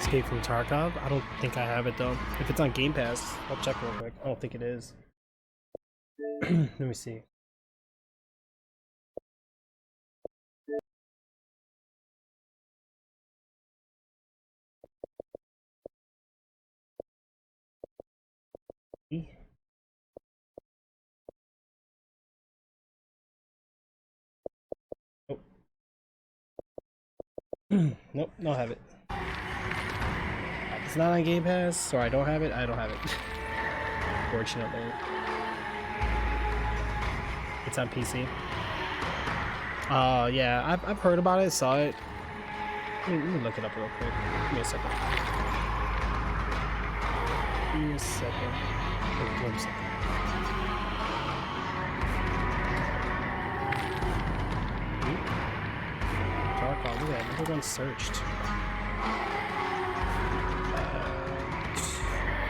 Escape from Tarkov? I don't think I have it though. If it's on Game Pass, I'll check real quick. I don't think it is. Let me see. Oh. Nope, don't have it. It's not on Game Pass, so I don't have it. I don't have it. Fortunately. It's on PC. Yeah, I've heard about it, saw it. Let me look it up real quick. Give me a second. Give me a second. Wait, 1 second. Tarkov, look at that. Number one searched.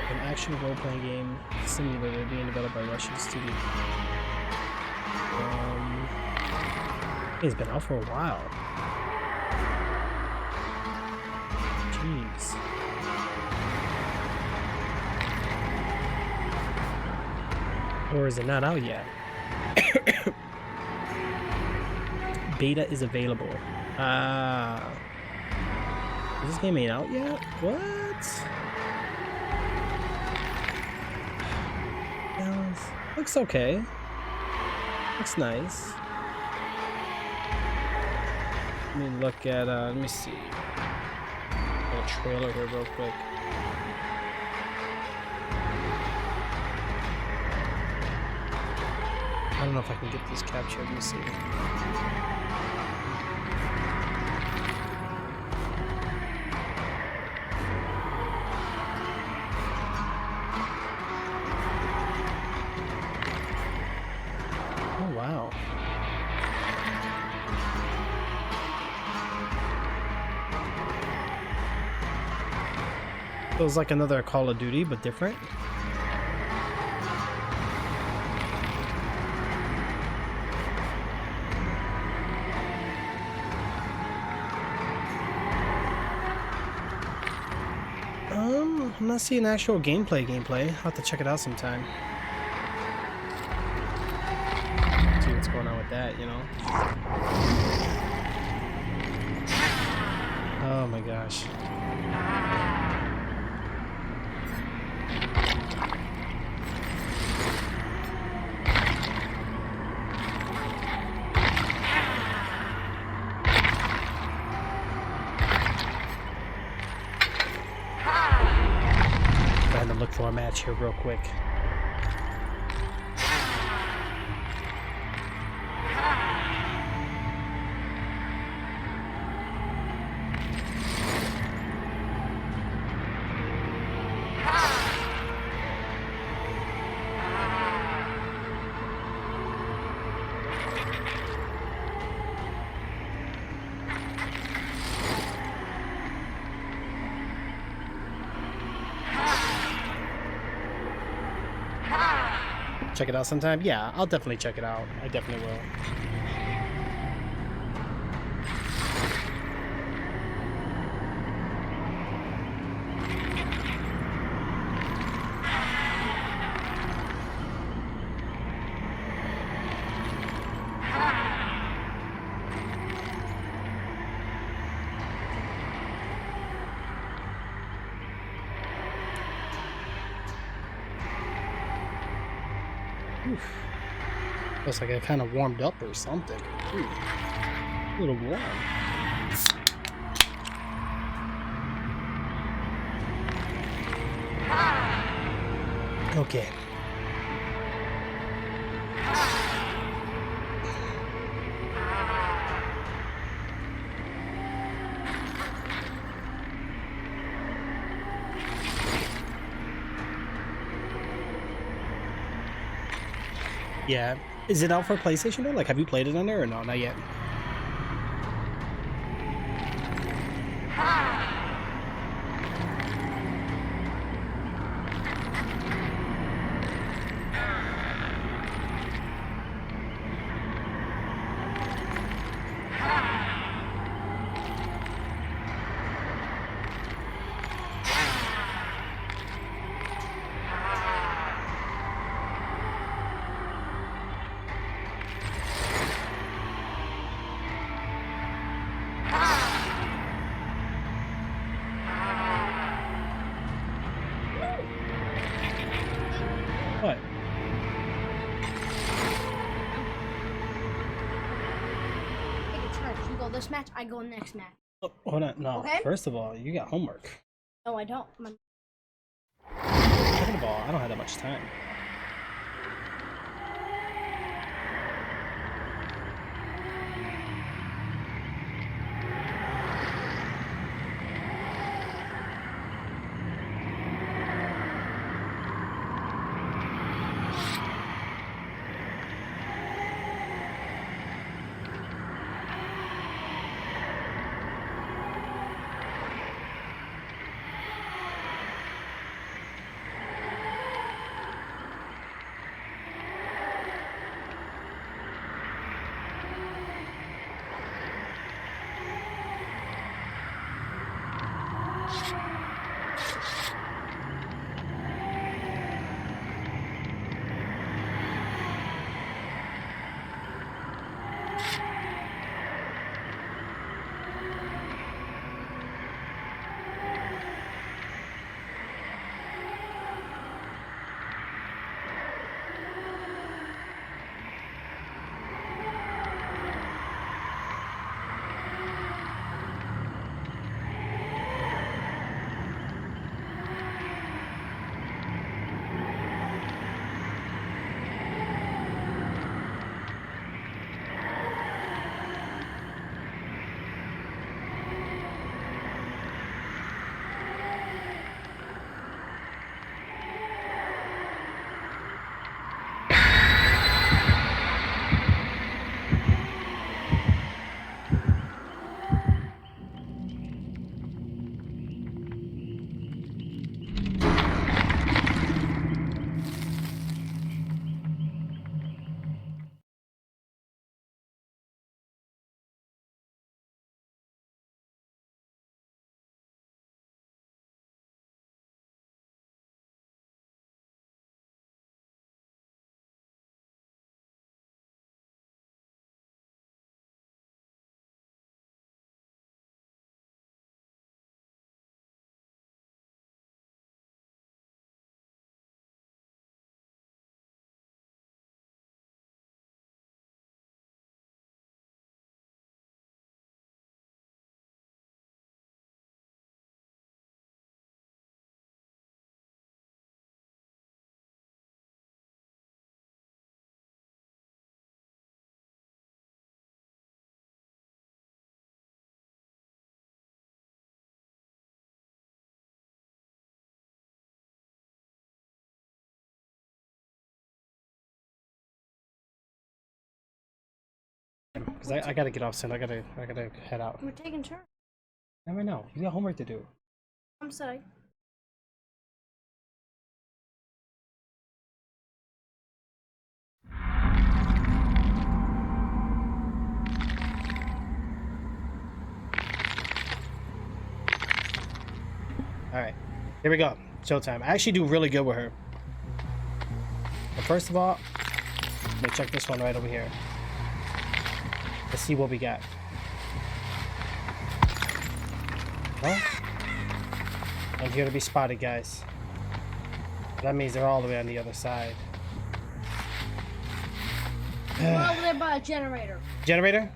An action role-playing game simulator being developed by Russian studio. It's been out for a while. Jeez. Or is it not out yet? Beta is available. This game ain't out yet? What? Yeah, looks okay. Looks nice. Let me look at, let me see. A trailer here real quick. I don't know if I can get this captured. Let me see. Oh, wow. Feels like another Call of Duty, but different. I'm not seeing actual gameplay. I'll have to check it out sometime. See what's going on with that, you know? Oh my gosh. Trying to look for a match here real quick. Check it out sometime? Yeah, I'll definitely check it out. I definitely will. Oof. Looks like I kind of warmed up or something. Ooh. A little warm. Okay. Yeah. Is it out for PlayStation though? Like, have you played it on there or no? Not yet. What? Take a charge. You go this match, I go next match. Oh, hold on. No. Okay. First of all, you got homework. No, I don't. Second of all, I don't have that much time. Because I gotta get off soon. I gotta head out. We're taking turns. Never know. You got homework to do. I'm sorry. Alright. Here we go. Showtime. I actually do really good with her. But first of all, let me check this one right over here. Let's see what we got. Well, I'm here to be spotted, guys. That means they're all the way on the other side. We're over there by a generator. Generator?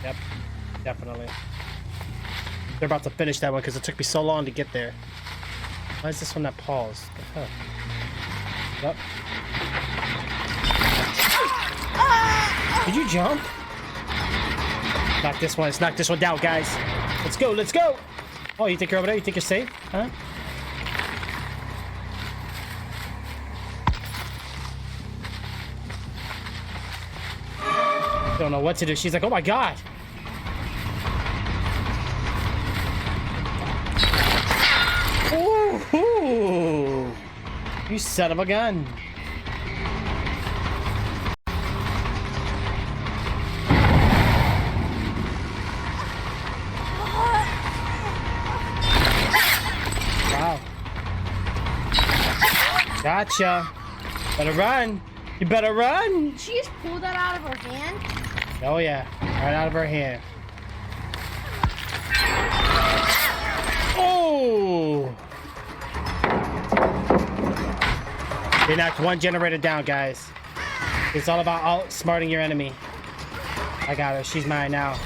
Yep, definitely. They're about to finish that one because it took me so long to get there. Why is this one not paused? What the hell? Yep. Did you jump? Knock this one. Let's knock this one down, guys. Let's go. Let's go. Oh, you think you're over there? You think you're safe? Huh? Don't know what to do. She's like, oh my god. Ooh, you son of a gun. Wow. Gotcha. Better run. You better run. She just pulled that out of her hand. Oh yeah, right out of her hand. Oh! They knocked one generator down, guys. It's all about outsmarting your enemy. I got her. She's mine now.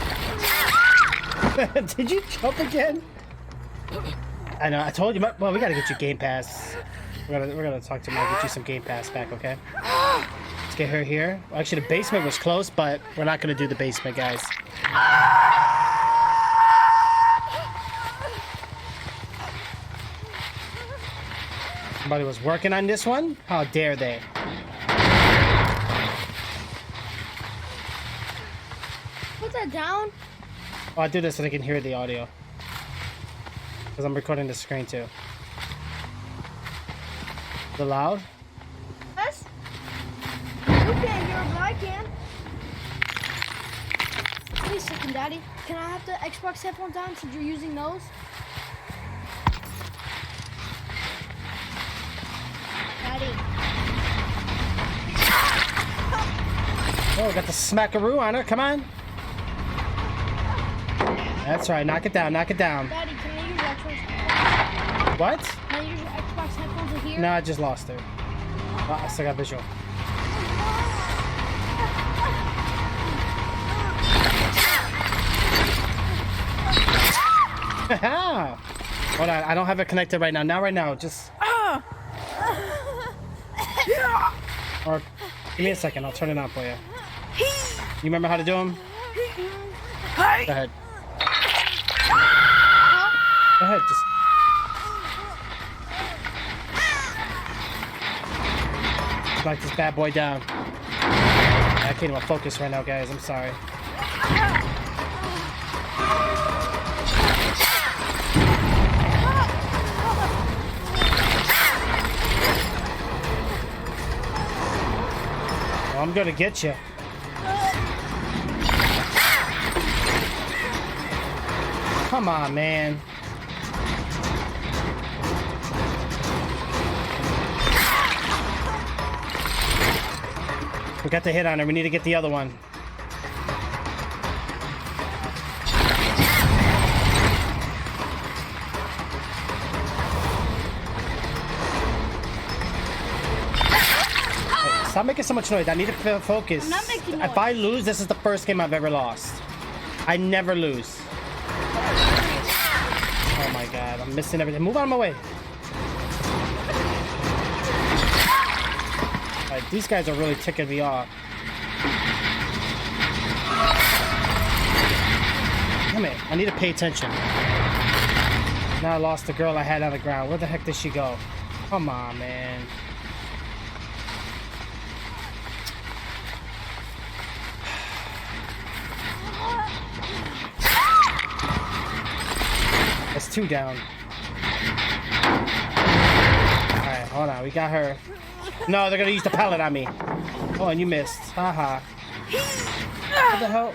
Did you jump again? I know. I told you. Well, we gotta get you Game Pass. We're gonna talk to Mike. Get you some Game Pass back, okay? Let's get her here. Well, actually, the basement was close, but we're not gonna do the basement, guys. Somebody was working on this one? How dare they? Put that down. Oh, I do this so they can hear the audio. Because I'm recording the screen too. Is it loud? Yes. You can't hear it, but I can. Wait a second, Daddy. Can I have the Xbox headphones on since you're using those? Daddy. Oh, got the smackaroo on her. Come on. That's right. Knock it down. Knock it down. Daddy, can I use your Xbox? What? Can I use your Xbox headphones in here? No, I just lost her. Oh, I still got visual. Hold on. I don't have it connected right now. Not right now. Just... Or give me a second. I'll turn it on for you. You remember how to do them? Go ahead. Go ahead. Just... knock this bad boy down. I can't even focus right now, guys. I'm sorry. Well, I'm gonna get you. Come on, man. We got the hit on her. We need to get the other one. Hey, stop making so much noise. I need to focus. I'm not making noise. If I lose, this is the first game I've ever lost. I never lose. Oh my god, I'm missing everything. Move out of my way. Alright, these guys are really ticking me off. Damn it, I need to pay attention. Now I lost the girl I had on the ground. Where the heck did she go? Come on, man. That's 2 down. Alright, hold on. We got her. No, they're gonna use the pallet on me. Oh, and you missed. Haha. What the hell?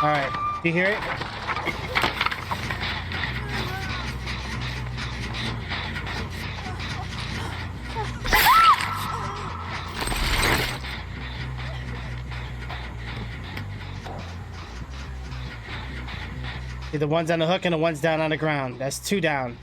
Alright, do you hear it? See the ones on the hook and the ones down on the ground. That's 2 down.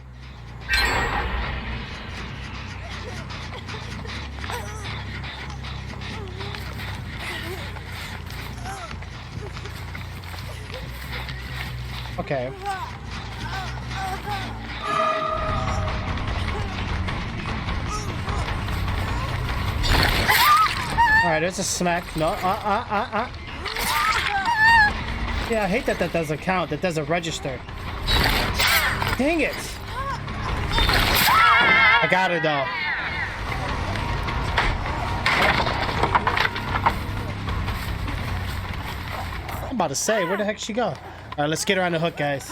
Okay. Alright, there's a smack. No, Yeah, I hate that that doesn't count. That doesn't register. Dang it! I got her though. I'm about to say, where the heck she go? Alright, let's get her on the hook, guys.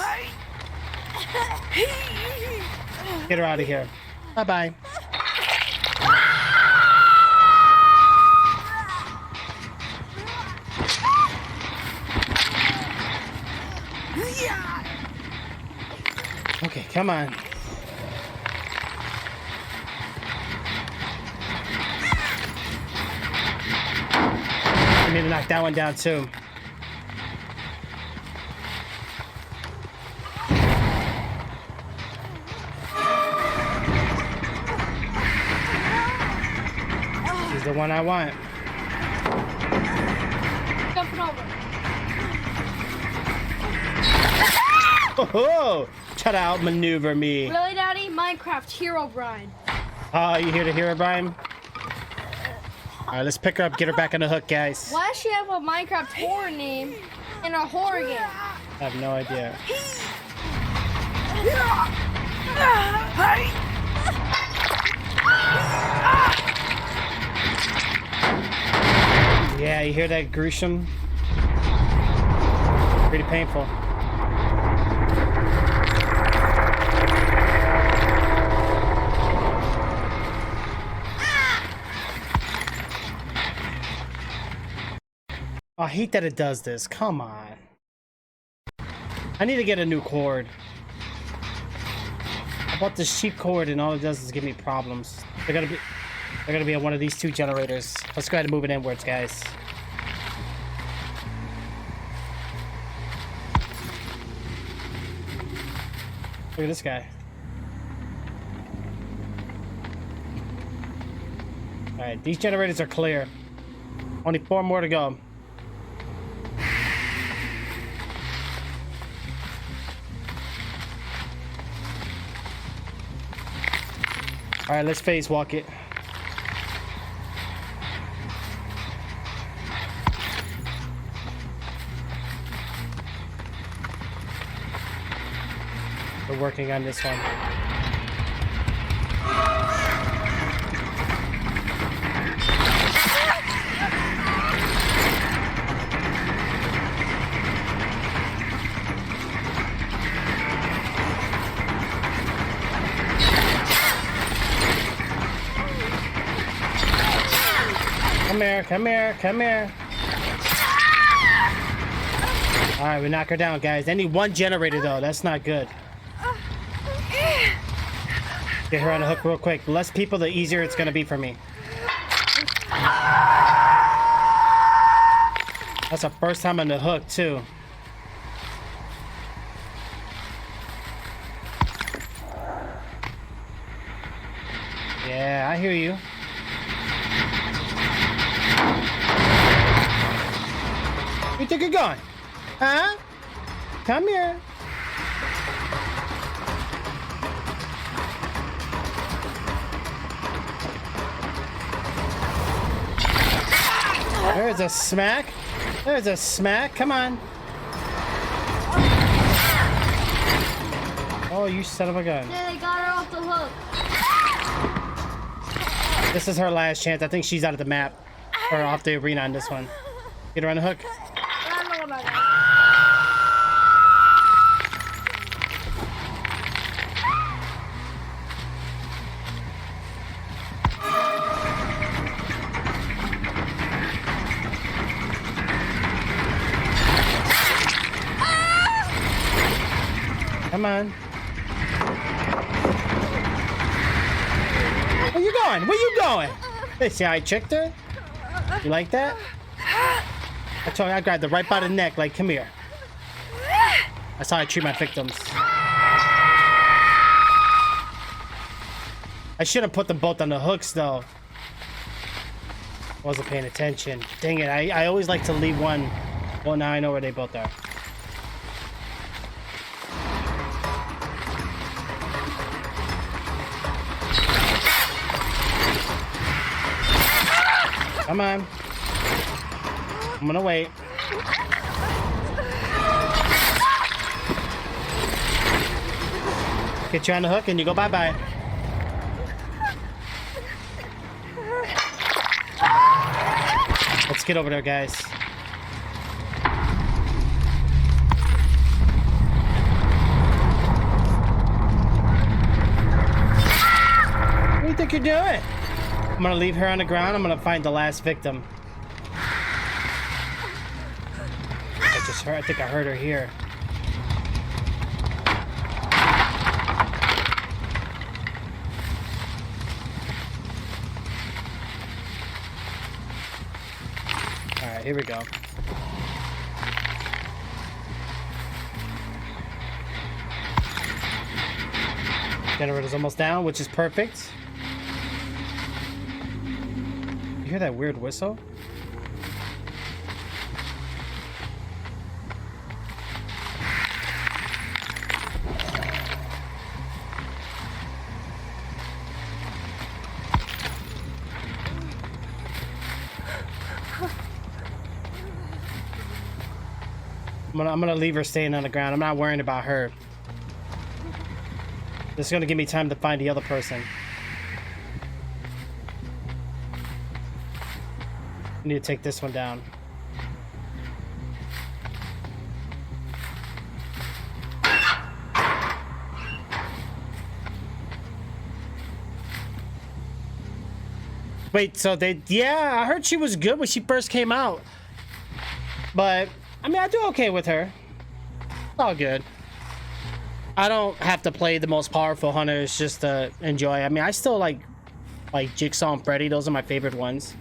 Get her out of here. Bye-bye. Okay, come on. I need to knock that one down too. This is the one I want. Jumping over. Oh, try to outmaneuver me. Really, Daddy? Minecraft Hero Brian. Oh, you here to hear her, Brian? Alright, let's pick her up, get her back on the hook, guys. Why does she have a Minecraft horror name in a horror game? I have no idea. Yeah, you hear that gruesome? Pretty painful. I hate that it does this. Come on. I need to get a new cord. I bought this cheap cord and all it does is give me problems. They're gonna be on one of these 2 generators. Let's go ahead and move it inwards, guys. Look at this guy. Alright, these generators are clear. Only 4 more to go. Alright, let's phase walk it. We're working on this one. Come here, come here, come here. Alright, we knock her down, guys. They need 1 generator, though. That's not good. Get her on the hook real quick. The less people, the easier it's gonna be for me. That's the first time on the hook, too. Yeah, I hear you. Where you think you're going? Huh? Come here. There's a smack. There's a smack. Come on. Oh, you son of a gun. Yeah, they got her off the hook. This is her last chance. I think she's out of the map. Or off the arena on this one. Get her on the hook. I don't know about that. Come on. Where you going? Where you going? Hey, see how I tricked her? You like that? I told you I grabbed her right by the neck, like, come here. That's how I treat my victims. I should have put them both on the hooks, though. Wasn't paying attention. Dang it, I always like to leave one. Well, now I know where they both are. Come on. I'm gonna wait. Get you on the hook and you go bye-bye. Let's get over there, guys. What do you think you're doing? I'm gonna leave her on the ground. I'm gonna find the last victim. I think I heard her here. All right, here we go. Generator's almost down, which is perfect. You hear that weird whistle? I'm gonna leave her staying on the ground. I'm not worrying about her. This is gonna give me time to find the other person. I need to take this one down. Wait, so yeah, I heard she was good when she first came out. But I mean, I do okay with her. It's all good. I don't have to play the most powerful hunters just to enjoy. I mean, I still like Jigsaw and Freddy. Those are my favorite ones.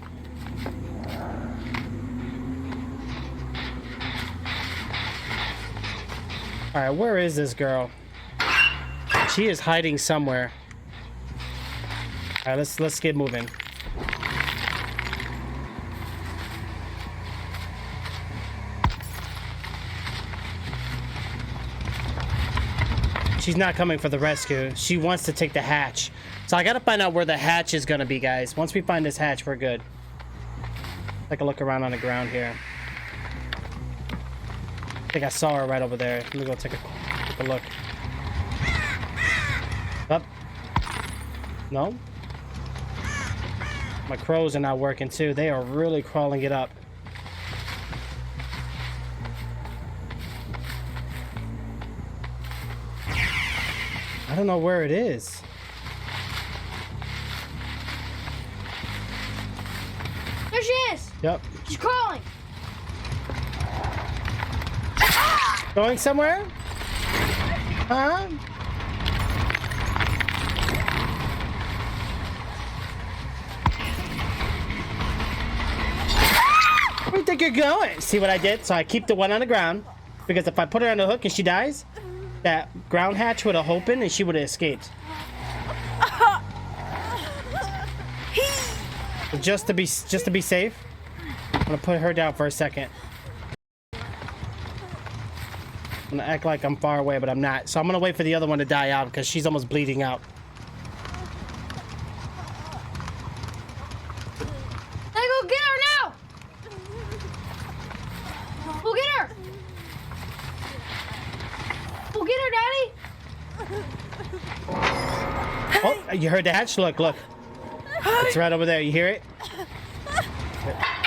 All right, where is this girl? She is hiding somewhere. All right, let's get moving. She's not coming for the rescue. She wants to take the hatch. So I gotta find out where the hatch is gonna be, guys. Once we find this hatch, we're good. Take a look around on the ground here. I think I saw her right over there. Let me go take a look. Up. No? My crows are not working too. They are really crawling it up. I don't know where it is. There she is. Yep. She's crawling. Going somewhere? Huh? Where do you think you're going? See what I did? So I keep the one on the ground. Because if I put her on the hook and she dies, that ground hatch would have opened and she would have escaped. So just to be safe, I'm gonna put her down for a second. I'm gonna act like I'm far away, but I'm not. So I'm gonna wait for the other one to die out because she's almost bleeding out. I go get her now. Oh, you heard the hatch? Look, look. It's right over there. You hear it?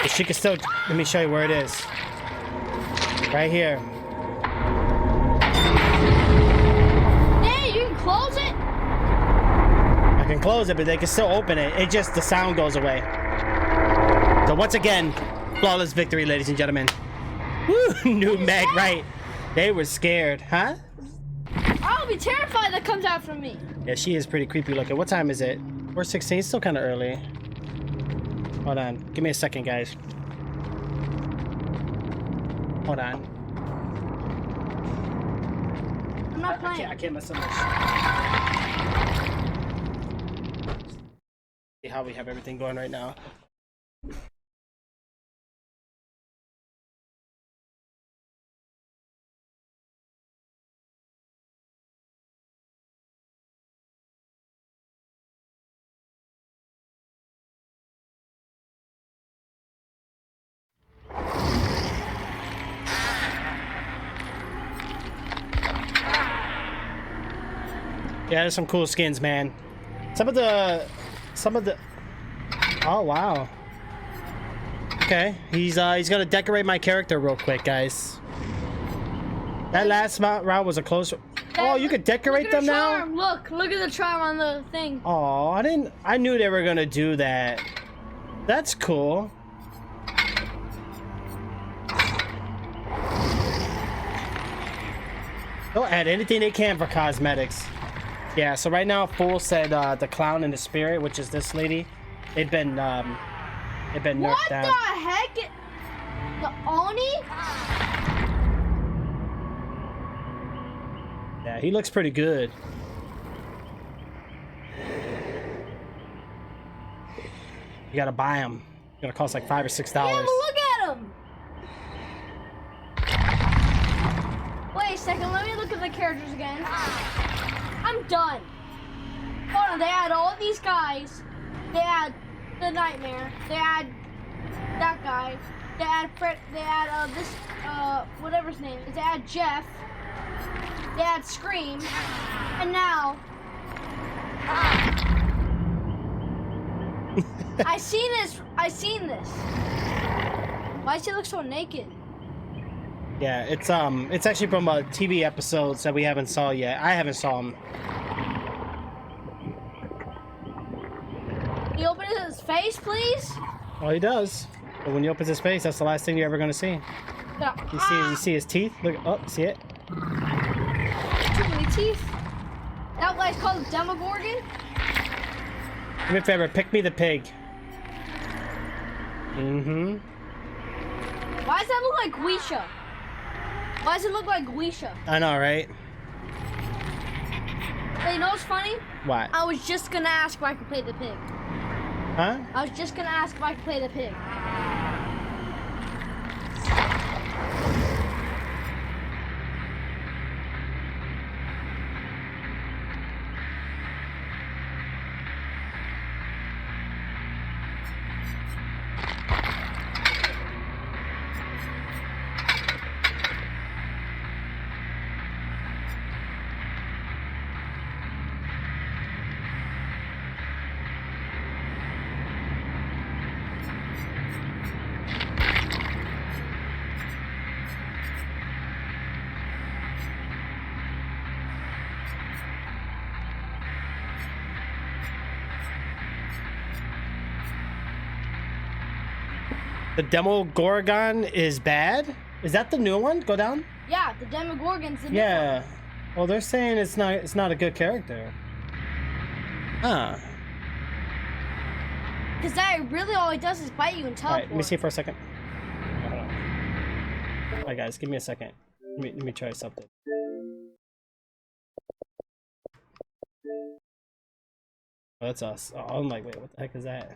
But she can still... Let me show you where it is. Right here. Hey, you can close it? I can close it, but they can still open it. It just... The sound goes away. So once again, flawless victory, ladies and gentlemen. Woo! New Meg, right. They were scared, huh? I'll be terrified that comes out from me. Yeah, she is pretty creepy looking. What time is it? 4:16. Still kind of early. Hold on. Give me a second, guys. Hold on. I'm not playing. I can't mess up much. See how we have everything going right now. Yeah, there's some cool skins, man. Some of the... Oh, wow. Okay, he's gonna decorate my character real quick, guys. That last round was a close... Oh, you could decorate them now? Look at the charm on the thing. Oh, I knew they were gonna do that. That's cool. They'll add anything they can for cosmetics. Yeah, so right now, Fool said the clown and the spirit, which is this lady, they've been nerfed down. What the heck? The Oni? Yeah, he looks pretty good. You gotta buy him. It's gonna cost like $5 or $6. Yeah, but look at him. Wait a second, let me look at the characters again. I'm done. Hold on, they had all these guys. They had the Nightmare. They had that guy. They had Fred. They had this whatever his name is. They had Jeff. They had Scream. And now I seen this. Why does he look so naked? Yeah, it's actually from TV episodes that we haven't saw yet. I haven't saw him. He opens his face, please. Oh, he does. But when he opens his face, that's the last thing you're ever gonna see. You see his teeth? Look, oh, see it? Too many teeth. That guy's called a Demogorgon. Do me a favor, pick me the pig. Mm-hmm. Why does that look like Guisha? Why does it look like Guisha? I know, right? Hey, you know what's funny? What? I was just gonna ask if I could play the pig. Huh? I was just gonna ask if I could play the pig. The Demogorgon is bad? Is that the new one? Go down? Yeah, the Demogorgon's the new Yeah. one. Well, they're saying it's not a good character. Huh. Because that really all he does is bite you and teleport. Alright, let me see for a second. Alright, guys, give me a second. Let me try something. Oh, that's us. Oh, I'm like, wait, what the heck is that?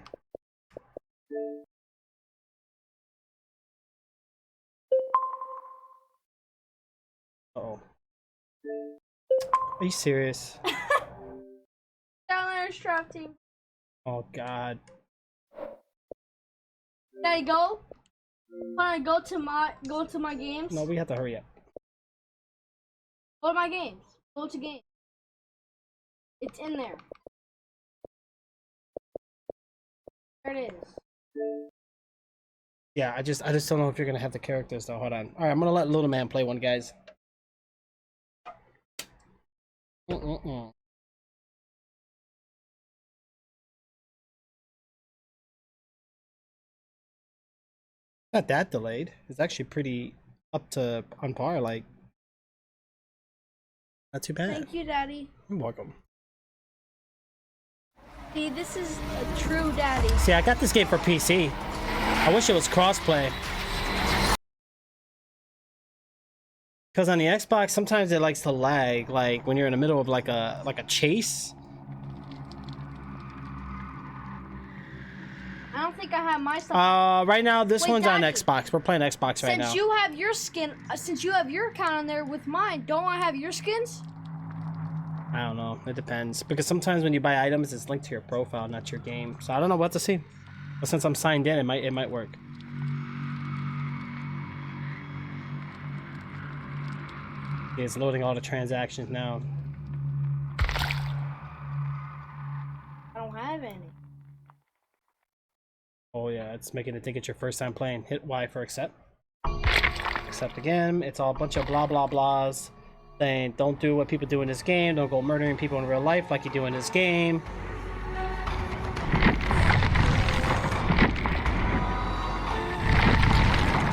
Uh-oh. Are you serious? Downlanders trap team. Oh god. Can I go? Can I go to my games? No, we have to hurry up. Go to my games. Go to games. It's in there. There it is. Yeah, I just don't know if you're gonna have the characters though. Hold on. All right, I'm gonna let Little Man play one, guys. Not that delayed. It's actually pretty up to on par. Like, not too bad. Thank you, Daddy. You're welcome. See, this is a true daddy. See, I got this game for PC. I wish it was crossplay. Because on the Xbox, sometimes it likes to lag, like when you're in the middle of like a chase. I don't think I have my stuff. Right now this one's Daddy, on Xbox. We're playing Xbox right now. Since you have your skin, since you have your account on there with mine, don't I have your skins? I don't know. It depends. Because sometimes when you buy items, it's linked to your profile, not your game. So I don't know what to see. But since I'm signed in, it might work. Yeah, it's loading all the transactions now. I don't have any. Oh yeah, it's making it think it's your first time playing. Hit Y for accept. Accept again. It's all a bunch of blah blah blahs saying don't do what people do in this game. Don't go murdering people in real life like you do in this game.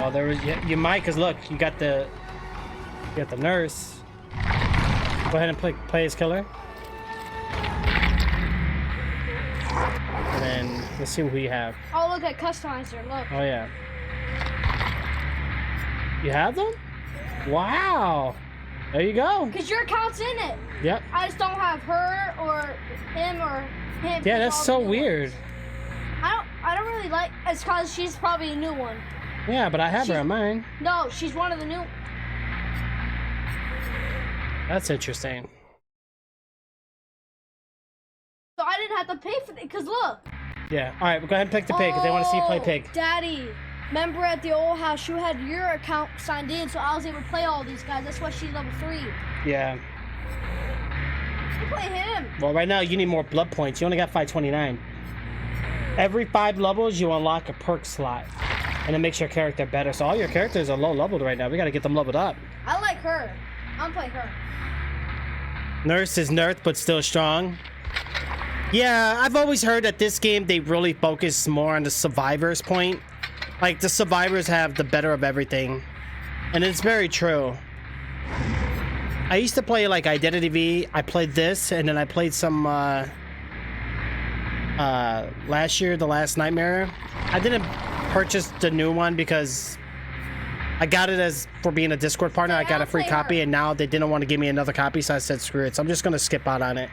Oh, there was you might, cause look, you got the nurse. Go ahead and play as killer. And then let's see who you have. Oh, look at customizer. Look. Oh yeah. You have them? Wow. There you go. Cause your account's in it. Yep. I just don't have her or him or him. Yeah, that's so weird. I don't really like. It's cause she's probably a new one. Yeah, but I have her on mine. No, she's one of the new. That's interesting. So I didn't have to pay for it. Cause look. Yeah. All right, go ahead and pick the pig because they want to see you play pig. Daddy, remember at the old house you had your account signed in, so I was able to play all these guys. That's why she's level 3. Yeah. You play him. Well, right now you need more blood points. You only got 529. Every 5 levels you unlock a perk slot, and it makes your character better. So all your characters are low leveled right now. We got to get them leveled up. I like her. I'm playing her. Nurse is nerfed but still strong. Yeah, I've always heard that this game they really focus more on the survivors point. Like the survivors have the better of everything. And it's very true. I used to play like Identity V. I played this and then I played some last year, The Last Nightmare. I didn't purchase the new one because I got it as for being a Discord partner. I got a free copy and now they didn't want to give me another copy, so I said screw it. So I'm just gonna skip out on it.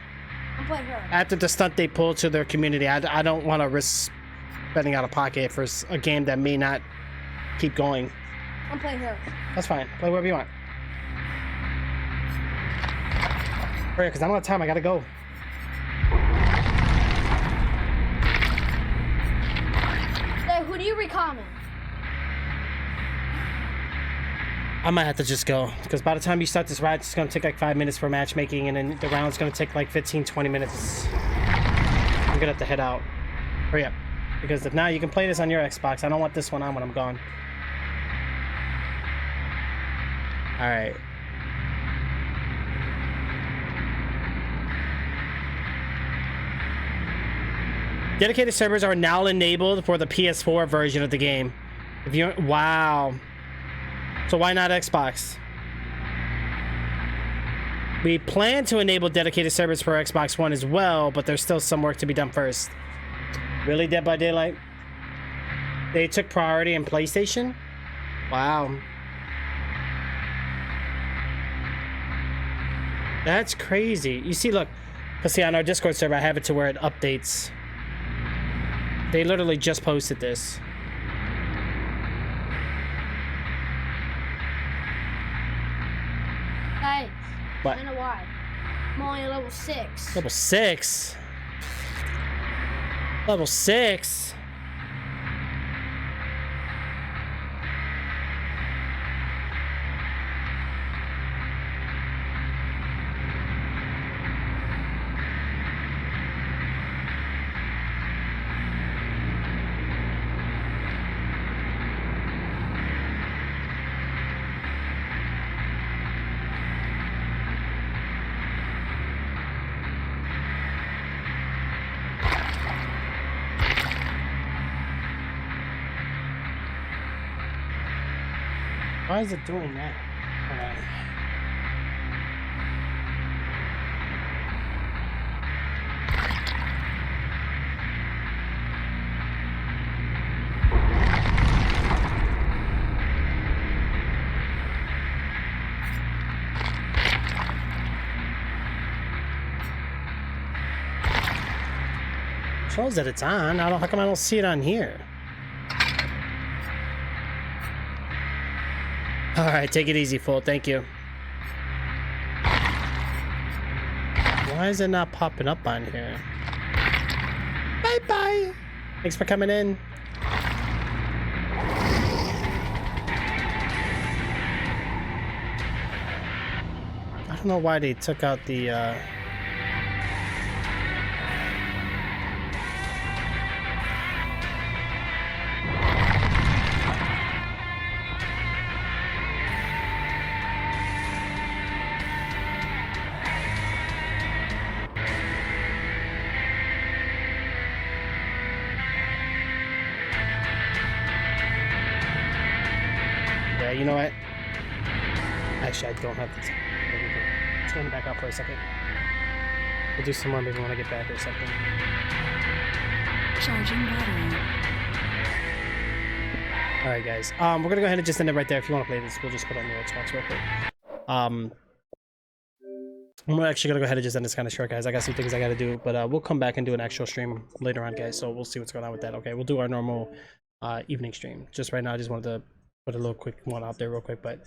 After the stunt they pulled to their community, I don't want to risk spending out of pocket for a game that may not keep going. I'm playing her. That's fine. Play wherever you want. Hurry, because I don't have time. I gotta go. Hey, who do you recommend? I might have to just go because by the time you start this ride, it's gonna take like 5 minutes for matchmaking, and then the round's gonna take like 15-20 minutes. I'm gonna have to head out. Hurry up, because if not, you can play this on your Xbox. I don't want this one on when I'm gone. All right. Dedicated servers are now enabled for the PS4 version of the game. If you wow. So why not Xbox? We plan to enable dedicated servers for Xbox One as well, but there's still some work to be done first. Really, Dead by Daylight? They took priority in PlayStation? Wow. That's crazy. You see, look, let's see on our Discord server, I have it to where it updates. They literally just posted this. Hey, What? I know why. I'm only at level 6. Level 6? Level 6? Why is it doing that? Alright. Shows that it's on. How come I don't see it on here? Alright, take it easy, fool. Thank you. Why is it not popping up on here? Bye bye. Thanks for coming in. I don't know why they took out the yeah, you know what? Actually, I don't have to. Let's turn it back up for a second. We'll do some more maybe when I get back or something. Charging battery. Alright guys, we're gonna go ahead and just end it right there. If you want to play this, we'll just put it on the Xbox real quick. I'm actually gonna go ahead and just end this kind of short, guys. I got some things I gotta do, but we'll come back and do an actual stream later on, guys. So we'll see what's going on with that. Okay, we'll do our normal evening stream. Just right now, I just wanted to put a little quick one out there real quick, but